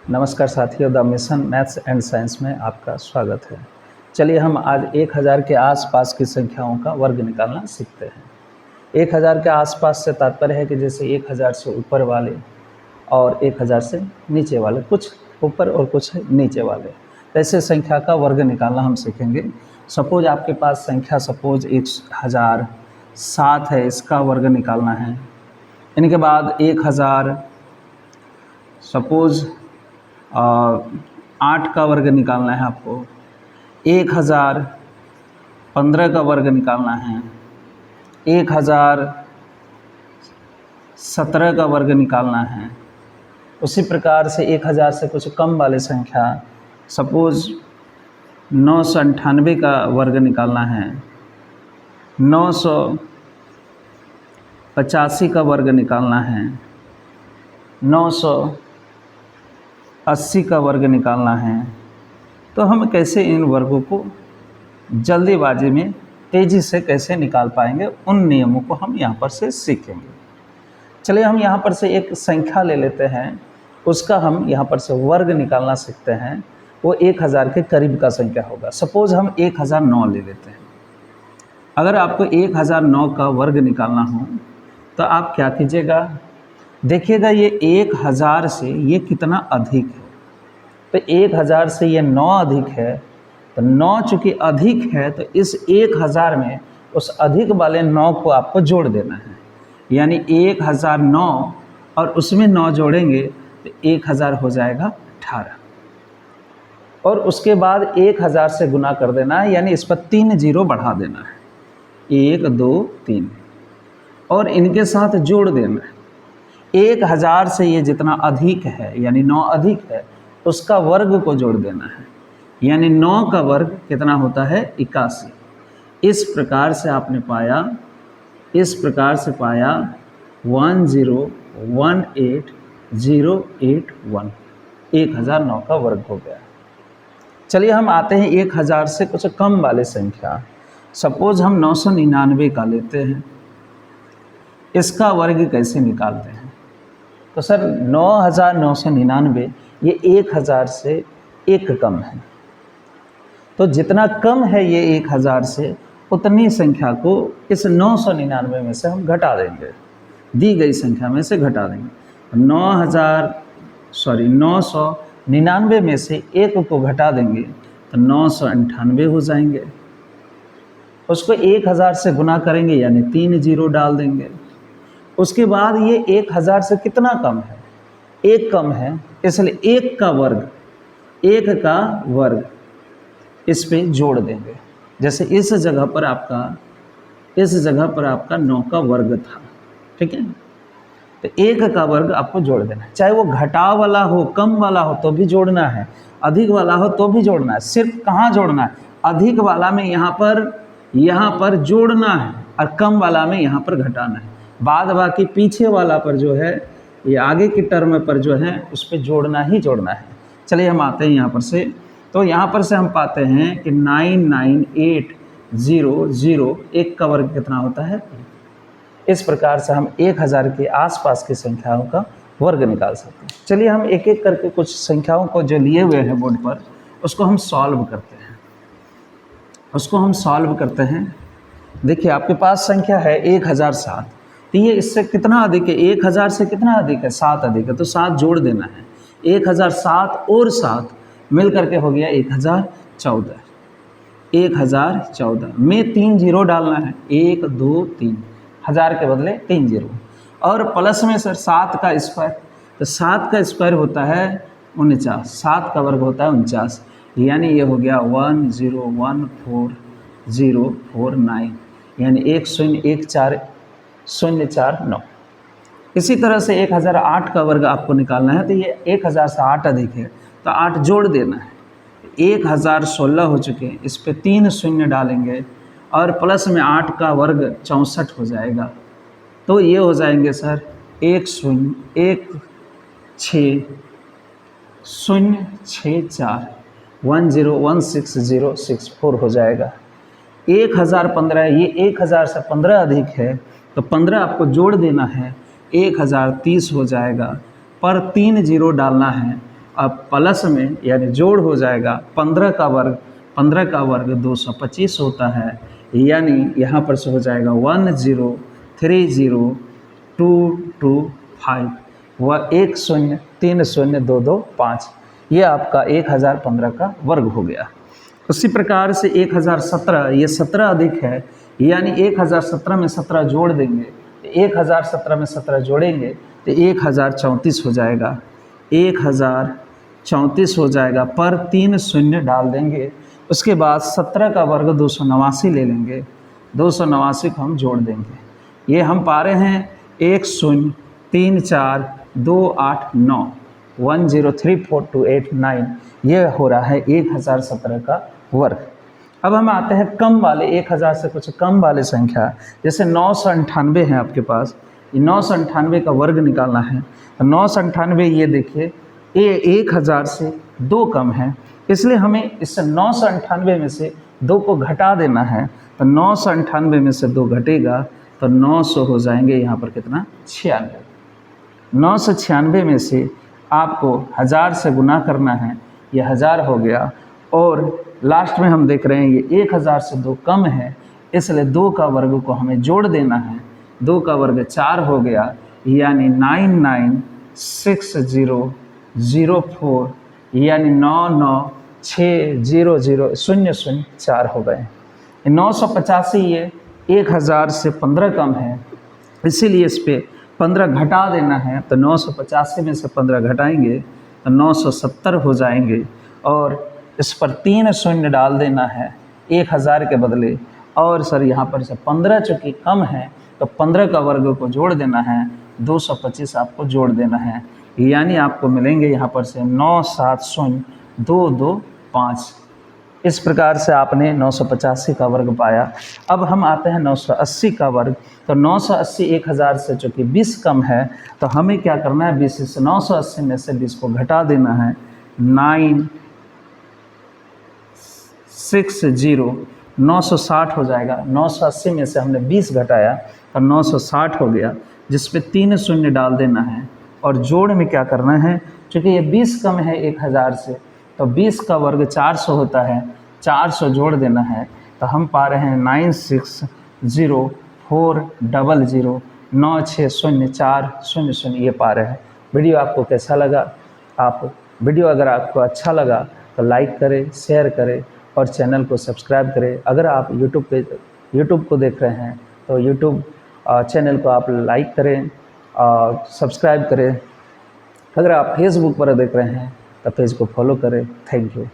नमस्कार साथियों, the mission maths and science में आपका स्वागत है। चलिए हम आज 1000 के आसपास की संख्याओं का वर्ग निकालना सीखते हैं। 1000 के आसपास से तात्पर्य है कि जैसे 1000 से ऊपर वाले और 1000 से नीचे वाले, कुछ ऊपर और कुछ नीचे वाले, ऐसे संख्या का वर्ग निकालना हम सीखेंगे। सपोज आपके पास संख्या 1007 है, इसका वर्ग निकालना है। इनके बाद 1000 सपोज 8 का वर्ग निकालना है आपको। 1015 का वर्ग निकालना है। 1017 का वर्ग निकालना है। उसी प्रकार से 1000 से कुछ कम वाले संख्या, सपोज 998 का वर्ग निकालना है। 985 का वर्ग निकालना है। 980 का वर्ग निकालना है। तो हम कैसे इन वर्गों को जल्दीबाजी में तेज़ी से कैसे निकाल पाएंगे, उन नियमों को हम यहाँ पर से सीखेंगे। चलिए हम यहाँ पर से एक संख्या ले लेते हैं, उसका हम यहाँ पर से वर्ग निकालना सीखते हैं। वो 1000 के करीब का संख्या होगा। सपोज हम 1009 ले लेते हैं। अगर आपको 1009 का वर्ग निकालना हो तो आप क्या कीजिएगा, देखिएगा ये 1000 से ये कितना अधिक है। तो 1000 से ये 9 अधिक है, तो 9 चूँकि अधिक है तो इस 1000 में उस अधिक वाले 9 को आपको जोड़ देना है। यानी 1009 और उसमें 9 जोड़ेंगे तो 1000 हो जाएगा 18। और उसके बाद 1000 से गुना कर देना है, यानी इस पर 3 जीरो बढ़ा देना है, 1 2 3, और इनके साथ जोड़ देना है। 1000 से ये जितना अधिक है यानी 9 अधिक है, उसका वर्ग को जोड़ देना है, यानी 9 का वर्ग कितना होता है, 81। इस प्रकार से आपने पाया, 1018081, 1009 का वर्ग हो गया। चलिए हम आते हैं 1000 से कुछ कम वाले संख्या। सपोज हम 999 का लेते हैं। इसका वर्ग कैसे निकालते हैं? तो सर 9999 ये 1000 से एक कम है। तो जितना कम है ये 1000 से, उतनी संख्या को इस 999 में से हम घटा देंगे, दी गई संख्या में से घटा देंगे। 999 में से एक को घटा देंगे तो 998 हो जाएंगे। उसको 1000 से गुना करेंगे, यानी 3 जीरो डाल देंगे। उसके बाद ये 1000 से कितना कम है, एक कम है, इसलिए एक का वर्ग इस पे जोड़ देंगे। जैसे इस जगह पर आपका 9 का वर्ग था, ठीक है, तो 1 का वर्ग आपको जोड़ देना है। चाहे वो घटाव वाला हो, कम वाला हो तो भी जोड़ना है, अधिक वाला हो तो भी जोड़ना है। सिर्फ कहाँ जोड़ना है, अधिक वाला में यहाँ पर जोड़ना है, और कम वाला में यहाँ पर घटाना है। बाद बाकी पीछे वाला पर जो है, ये आगे की टर्म पर जो है, उस पर जोड़ना ही जोड़ना है। चलिए हम आते हैं यहाँ पर से। तो यहाँ पर से हम पाते हैं कि 99800, एक का वर्ग कितना होता है। इस प्रकार से हम 1000 के आसपास की संख्याओं का वर्ग निकाल सकते हैं। चलिए हम एक एक करके कुछ संख्याओं को जो लिए हुए हैं बोर्ड पर, उसको हम सॉल्व करते हैं। देखिए आपके पास संख्या है 1007, तो ये इससे कितना अधिक है, 1000 से कितना अधिक है, 7 अधिक है, तो 7 जोड़ देना है। 1007 और 7 मिल करके हो गया 1014। 1014 में 3 जीरो डालना है, 1 2 3, 1000 के बदले 3 जीरो, और प्लस में सर 7 का स्क्वायर, तो 7 का स्क्वायर होता है 49, 7 का वर्ग होता है 49, यानी ये हो गया 1014,049, यानी 1014,049। इसी तरह से 1008 का वर्ग आपको निकालना है, तो ये 1000 से 8 अधिक है, तो 8 जोड़ देना है। 1016 हो चुके हैं, इस पे 3 शून्य डालेंगे, और प्लस में 8 का वर्ग 64 हो जाएगा, तो ये हो जाएंगे सर 1064 1016,064 हो जाएगा। 1015, ये 1000 से 15 अधिक है, तो 15 आपको जोड़ देना है, 1030 हो जाएगा, पर 3 जीरो डालना है, अब प्लस में यानी जोड़ हो जाएगा 15 का वर्ग 225 होता है, यानी यहाँ पर से हो जाएगा 1030225 व 1030225, ये आपका 1015 का वर्ग हो गया। उसी प्रकार से 1017, ये 17 अधिक है, यानी 1017 में 17 जोड़ देंगे, 1017 में 17 जोड़ेंगे तो 1034 हो जाएगा, 1034 हो जाएगा, पर 3 शून्य डाल देंगे। उसके बाद 17 का वर्ग 289 ले लेंगे, 289 को हम जोड़ देंगे। ये हम पा रहे हैं 1034289 1034289, ये हो रहा है 1017 का वर्ग। अब हम आते हैं कम वाले 1000 से कुछ कम वाले संख्या, जैसे 998 है आपके पास, ये 998 का वर्ग निकालना है। तो 998 ये देखिए ये 1000 से 2 कम है, इसलिए हमें इस 998 में से 2 को घटा देना है। तो 998 में से 2 घटेगा तो 900 हो जाएंगे, यहाँ पर कितना 96। 996 में से आपको 1000 से गुना करना है, ये 1000 हो गया। और लास्ट में हम देख रहे हैं ये 1000 से 2 कम है, इसलिए 2 का वर्ग को हमें जोड़ देना है। 2 का वर्ग 4 हो गया, यानी 9960004, यानी 996000004 हो गए। 985 ये 1000 से 15 कम है, इसीलिए इस पर 15 घटा देना है। तो 985 में से 15 घटाएंगे तो 970 हो जाएंगे, और इस पर 3 शून्य डाल देना है 1000 के बदले। और सर यहाँ पर से 15 चूँकि कम है तो 15 का वर्ग को जोड़ देना है, 225 आपको जोड़ देना है, यानी आपको मिलेंगे यहाँ पर से 970,225। इस प्रकार से आपने 985 का वर्ग पाया। अब हम आते हैं 980 का वर्ग। तो 980 1000 से चूँकि 20 कम है, तो हमें क्या करना है, 20 से 980 में से 20 को घटा देना है। 960 हो जाएगा। 980 में से हमने 20 घटाया तो 960 हो गया, जिसपे 3 शून्य डाल देना है। और जोड़ में क्या करना है, क्योंकि ये 20 कम है 1000 से, तो 20 का वर्ग 400 होता है, 400 जोड़ देना है। तो हम पा रहे हैं 960400960400, ये पा रहे हैं। वीडियो आपको कैसा लगा? वीडियो अगर आपको अच्छा लगा तो लाइक करें, शेयर करें और चैनल को सब्सक्राइब करें। अगर आप यूट्यूब को देख रहे हैं तो यूट्यूब चैनल को आप लाइक करें और सब्सक्राइब करें। अगर आप फेसबुक पर देख रहे हैं तो पेज को फॉलो करें। Thank you.